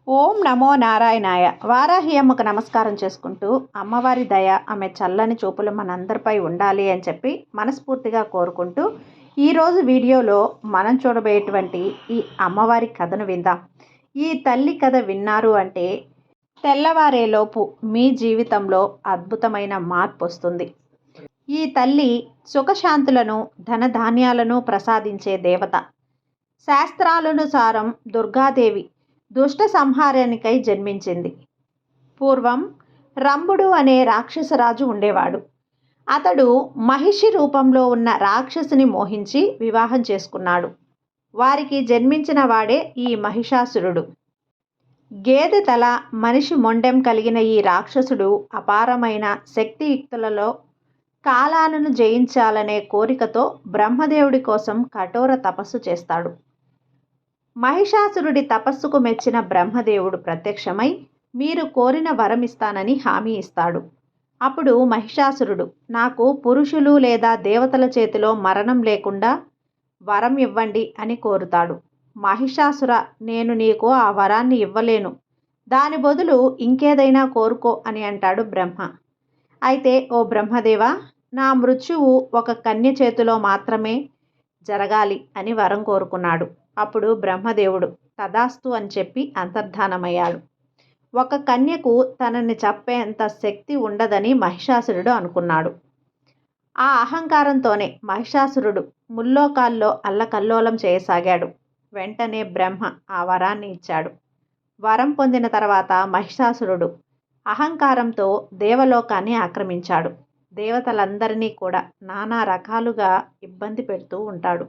ఓం నమో నారాయణాయ. వారాహి అమ్మకు నమస్కారం చేసుకుంటూ, అమ్మవారి దయ, ఆమె చల్లని చూపులు మనందరిపై ఉండాలి అని చెప్పి మనస్ఫూర్తిగా కోరుకుంటూ, ఈరోజు వీడియోలో మనం చూడబోయేటువంటి ఈ అమ్మవారి కథను విందాం. ఈ తల్లి కథ విన్నారు అంటే తెల్లవారేలోపు మీ జీవితంలో అద్భుతమైన మార్పు వస్తుంది. ఈ తల్లి సుఖశాంతులను, ధనధాన్యాలను ప్రసాదించే దేవత. శాస్త్రాలనుసారం దుర్గాదేవి దుష్ట సంహారానికై జన్మించింది. పూర్వం రంభుడు అనే రాక్షసరాజు ఉండేవాడు. అతడు మహిషి రూపంలో ఉన్న రాక్షసుని మోహించి వివాహం చేసుకున్నాడు. వారికి జన్మించిన వాడే ఈ మహిషాసురుడు. గేదె తల, మనిషి మొండెం కలిగిన ఈ రాక్షసుడు అపారమైన శక్తియుక్తులలో కాలాలను జయించాలనే కోరికతో బ్రహ్మదేవుడి కోసం కఠోర తపస్సు చేస్తాడు. మహిషాసురుడి తపస్సుకు మెచ్చిన బ్రహ్మదేవుడు ప్రత్యక్షమై మీరు కోరిన వరం ఇస్తానని హామీ ఇస్తాడు. అప్పుడు మహిషాసురుడు, నాకు పురుషులు లేదా దేవతల చేతిలో మరణం లేకుండా వరం ఇవ్వండి అని కోరుతాడు. మహిషాసుర, నేను నీకు ఆ వరాన్ని ఇవ్వలేను, దాని బదులు ఇంకేదైనా కోరుకో అని అంటాడు బ్రహ్మ. అయితే ఓ బ్రహ్మదేవా, నా మృత్యువు ఒక కన్య చేతిలో మాత్రమే జరగాలి అని వరం కోరుకున్నాడు. అప్పుడు బ్రహ్మదేవుడు తదాస్తు అని చెప్పి అంతర్ధానమయ్యాడు. ఒక కన్యకు తనని చంపేంత శక్తి ఉండదని మహిషాసురుడు అనుకున్నాడు. ఆ అహంకారంతోనే మహిషాసురుడు ముల్లోకాల్లో అల్లకల్లోలం చేయసాగాడు. వెంటనే బ్రహ్మ ఆ వరాన్ని ఇచ్చాడు. వరం పొందిన తర్వాత మహిషాసురుడు అహంకారంతో దేవలోకాన్ని ఆక్రమించాడు. దేవతలందరినీ కూడా నానా రకాలుగా ఇబ్బంది పెడుతూ ఉంటాడు.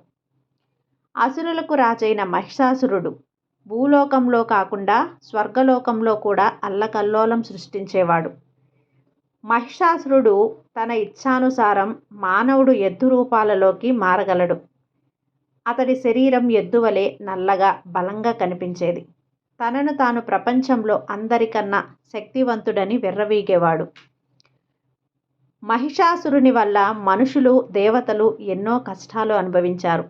అసురులకు రాజైన మహిషాసురుడు భూలోకంలో కాకుండా స్వర్గలోకంలో కూడా అల్లకల్లోలం సృష్టించేవాడు. మహిషాసురుడు తన ఇచ్ఛానుసారం మానవుడు ఎద్దు రూపాలలోకి మారగలడు. అతడి శరీరం ఎద్దువలే నల్లగా బలంగా కనిపించేది. తనను తాను ప్రపంచంలో అందరికన్నా శక్తివంతుడని విర్రవీగేవాడు. మహిషాసురుని వల్ల మనుషులు, దేవతలు ఎన్నో కష్టాలు అనుభవించారు.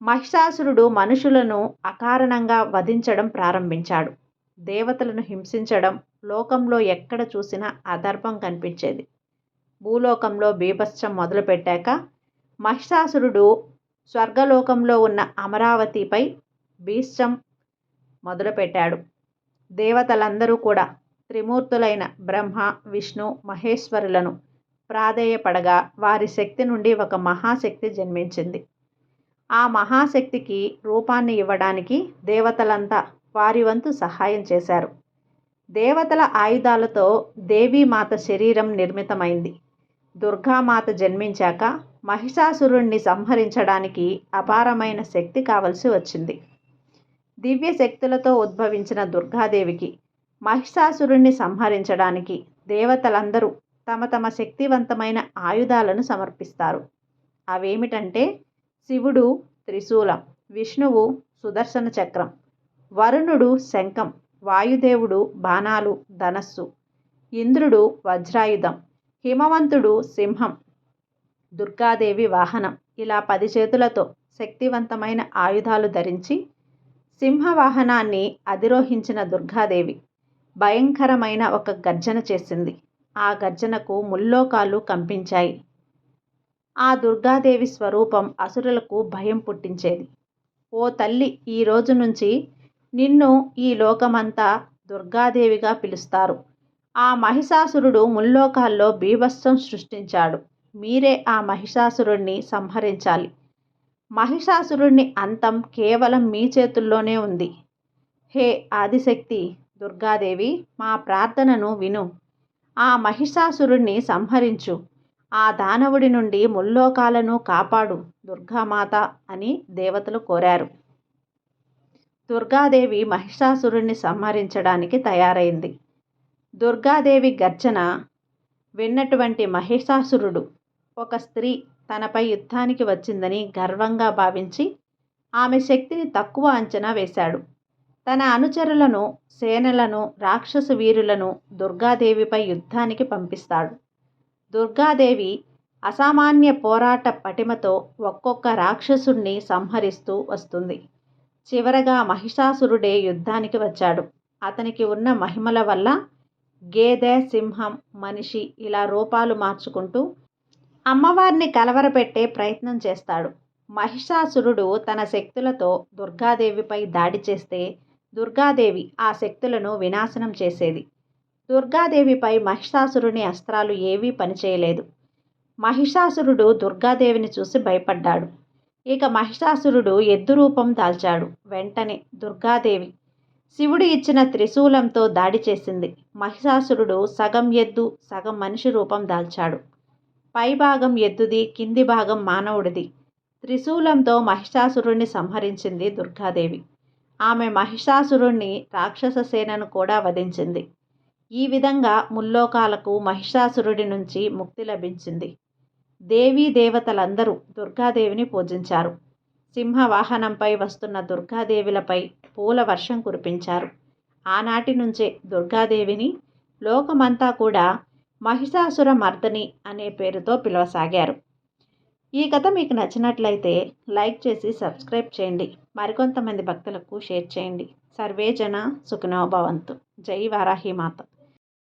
మహిషాసురుడు మనుషులను అకారణంగా వధించడం ప్రారంభించాడు. దేవతలను హింసించడం లోకంలో ఎక్కడ చూసినా అధర్మం కనిపించేది. భూలోకంలో బీభత్సం మొదలుపెట్టాక మహిషాసురుడు స్వర్గలోకంలో ఉన్న అమరావతిపై భీష్యం మొదలుపెట్టాడు. దేవతలందరూ కూడా త్రిమూర్తులైన బ్రహ్మ, విష్ణు, మహేశ్వరులను ప్రాధేయపడగా వారి శక్తి నుండి ఒక మహాశక్తి జన్మించింది. ఆ మహాశక్తికి రూపాన్ని ఇవ్వడానికి దేవతలంతా వారి వంతు సహాయం చేశారు. దేవతల ఆయుధాలతో దేవీమాత శరీరం నిర్మితమైంది. దుర్గామాత జన్మించాక మహిషాసురుణ్ణి సంహరించడానికి అపారమైన శక్తి కావలసి వచ్చింది. దివ్య శక్తులతో ఉద్భవించిన దుర్గాదేవికి మహిషాసురుణ్ణి సంహరించడానికి దేవతలందరూ తమ తమ శక్తివంతమైన ఆయుధాలను సమర్పిస్తారు. అవేమిటంటే శివుడు త్రిశూలం, విష్ణువు సుదర్శన చక్రం, వరుణుడు శంఖం, వాయుదేవుడు బాణాలు ధనస్సు, ఇంద్రుడు వజ్రాయుధం, హిమవంతుడు సింహం, దుర్గాదేవి వాహనం. ఇలా 10 చేతులతో శక్తివంతమైన ఆయుధాలు ధరించి సింహవాహనాన్ని అధిరోహించిన దుర్గాదేవి భయంకరమైన ఒక గర్జన చేసింది. ఆ గర్జనకు ముల్లోకాలు కంపించాయి. ఆ దుర్గాదేవి స్వరూపం అసురులకు భయం పుట్టించేది. ఓ తల్లి, ఈ రోజు నుంచి నిన్ను ఈ లోకమంతా దుర్గాదేవిగా పిలుస్తారు. ఆ మహిషాసురుడు ముల్లోకాల్లో బీభత్సం సృష్టించాడు. మీరే ఆ మహిషాసురుణ్ణి సంహరించాలి. మహిషాసురుణ్ణి అంతం కేవలం మీ చేతుల్లోనే ఉంది. హే ఆదిశక్తి దుర్గాదేవి, మా ప్రార్థనను విను. ఆ మహిషాసురుణ్ణి సంహరించు. ఆ దానవుడి నుండి ముల్లోకాలను కాపాడు దుర్గామాత అని దేవతలు కోరారు. దుర్గాదేవి మహిషాసురుణ్ణి సంహరించడానికి తయారైంది. దుర్గాదేవి గర్జన విన్నటువంటి మహిషాసురుడు ఒక స్త్రీ తనపై యుద్ధానికి వచ్చిందని గర్వంగా భావించి ఆమె శక్తిని తక్కువ అంచనా వేశాడు. తన అనుచరులను, సేనలను, రాక్షస వీరులను దుర్గాదేవిపై యుద్ధానికి పంపిస్తాడు. దుర్గాదేవి అసామాన్య పోరాట పటిమతో ఒక్కొక్క రాక్షసుణ్ణి సంహరిస్తూ వస్తుంది. చివరగా మహిషాసురుడే యుద్ధానికి వచ్చాడు. అతనికి ఉన్న మహిమల వల్ల గేదె, సింహం, మనిషి ఇలా రూపాలు మార్చుకుంటూ అమ్మవారిని కలవరపెట్టే ప్రయత్నం చేస్తాడు. మహిషాసురుడు తన శక్తులతో దుర్గాదేవిపై దాడి చేస్తే దుర్గాదేవి ఆ శక్తులను వినాశనం చేసేది. దుర్గాదేవిపై మహిషాసురుని అస్త్రాలు ఏవీ పనిచేయలేదు. మహిషాసురుడు దుర్గాదేవిని చూసి భయపడ్డాడు. ఇక మహిషాసురుడు ఎద్దు రూపం దాల్చాడు. వెంటనే దుర్గాదేవి శివుడు ఇచ్చిన త్రిశూలంతో దాడి చేసింది. మహిషాసురుడు సగం ఎద్దు, సగం మనిషి రూపం దాల్చాడు. పై భాగం ఎద్దుది, కింది భాగం మానవుడిది. త్రిశూలంతో మహిషాసురుణ్ణి సంహరించింది దుర్గాదేవి. ఆమె మహిషాసురుణ్ణి, రాక్షస సేనను కూడా వధించింది. ఈ విధంగా ముల్లోకాలకు మహిషాసురుడి నుంచి ముక్తి లభించింది. దేవీ దేవతలందరూ దుర్గాదేవిని పూజించారు. సింహవాహనంపై వస్తున్న దుర్గాదేవిలపై పూల వర్షం కురిపించారు. ఆనాటి నుంచే దుర్గాదేవిని లోకమంతా కూడా మహిషాసుర మర్దని అనే పేరుతో పిలవసాగారు. ఈ కథ మీకు నచ్చినట్లయితే లైక్ చేసి సబ్స్క్రైబ్ చేయండి. మరికొంతమంది భక్తులకు షేర్ చేయండి. సర్వే జన సుఖినో భవంతు. జై వారాహి మాత.